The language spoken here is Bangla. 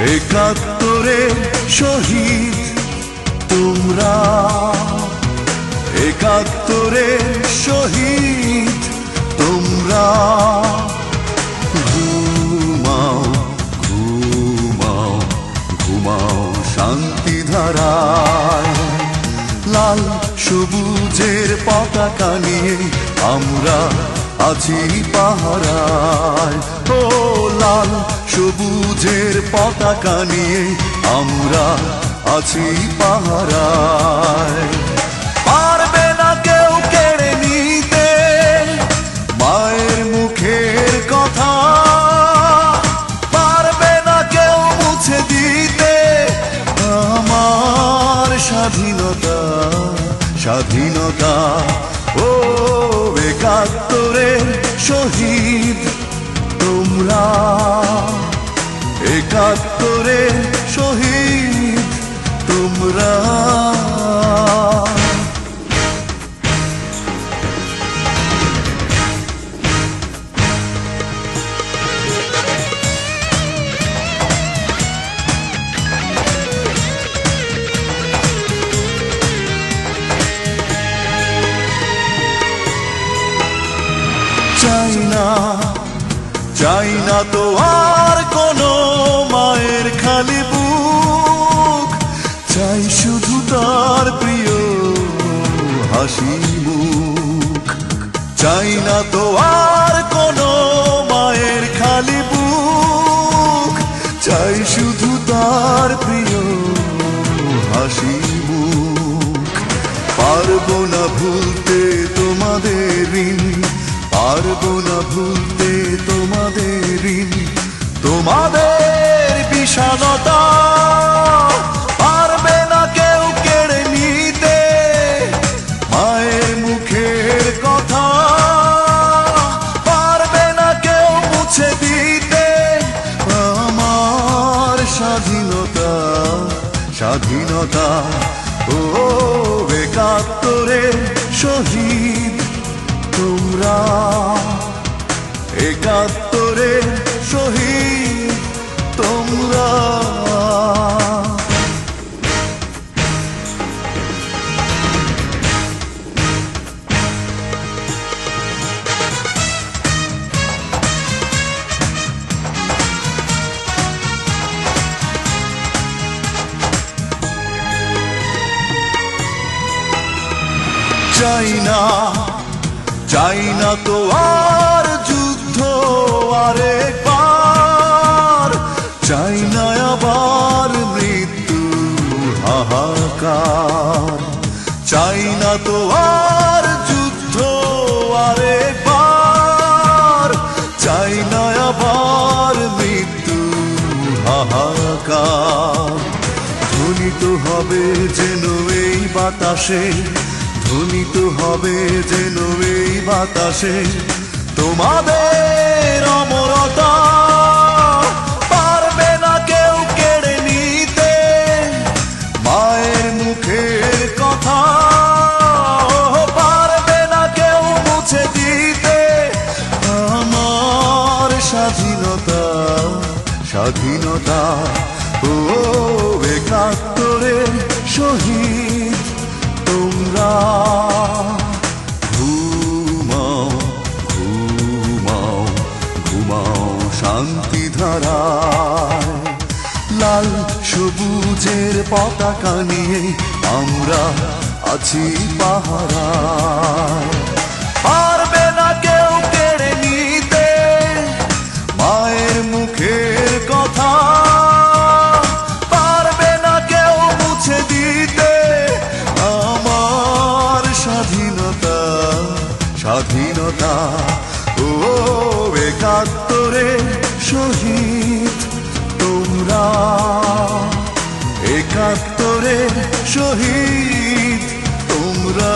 একাত্তরে শহীদ তোমরা, একাত্তরে শহীদ তোমরা। ঘুমাও ঘুমাও ঘুমাও শান্তি ধারায়, লাল সবুজের পতাকা নিয়ে আমরা আছি পাহারায়। ও লাল সবুজের পতাকা নিয়ে আমরা আছি পাহারায়। পারবে না কেউ কেড়ে নিতে মায়ের মুখের কথা, পারবে না কেউ মুছে দিতে আমার স্বাধীনতা, স্বাধীনতা। ও একাত্তরে শহীদ তোমরা, একাত্তরে শহীদ তোমরা। চাই না, চাই না তো আর কোনো মায়ের খালি বুক, চাই শুধু তার প্রিয় হাসি মুখ। চাই না তো আর কোনো মায়ের খালি বুক, চাই শুধু তার প্রিয় হাসি মুখ। পারবো না ভুলতে তোমাদের ঋণ, পারবো না ভুলতে তোমাদের ঋণ, তোমাদের বিষাদতা। পারবে না কেউ কেড়ে নিতে মায়ের মুখের কথা, পারবে না কেউ মুছে দিতে আমার স্বাধীনতা, স্বাধীনতা। ও একাত্তরে শহীদ তোমরা, একাত্তরে শহীদ তোমরা। চাই না, চাই না তো আর যুদ্ধ আরেকবার, চাই না আবার মৃত্যু হাহাকার। চাই না তো আর যুদ্ধ আরেকবার, চাই না আবার মৃত্যু হাহাকার। ধ্বনিত হবে যেন এই বাতাসে, ধ্বনিত হবে যেন এই বাতাসে তোমাদের অমরতা। পারবে না কেউ কেড়ে নিতে মায়ের মুখের কথা, পারবে না কেউ মুছে দিতে আমার স্বাধীনতা, স্বাধীনতা। ও একাত্তরে শহীদ তোমরা। ঘুমাও ঘুমাও ঘুমাও শান্তি ধারায়, লাল সবুজের পতাকা নিয়ে আমরা আছি পাহারায়। পারবে না কেউ কেড়ে নিতে মায়ের মুখের কথা, পারবে না কেউ মুছে দিতে আমার স্বাধীনতা, স্বাধীনতা। ও একাত্তরে শহীদ তোমরা, একাত্তরে শহীদ তোমরা।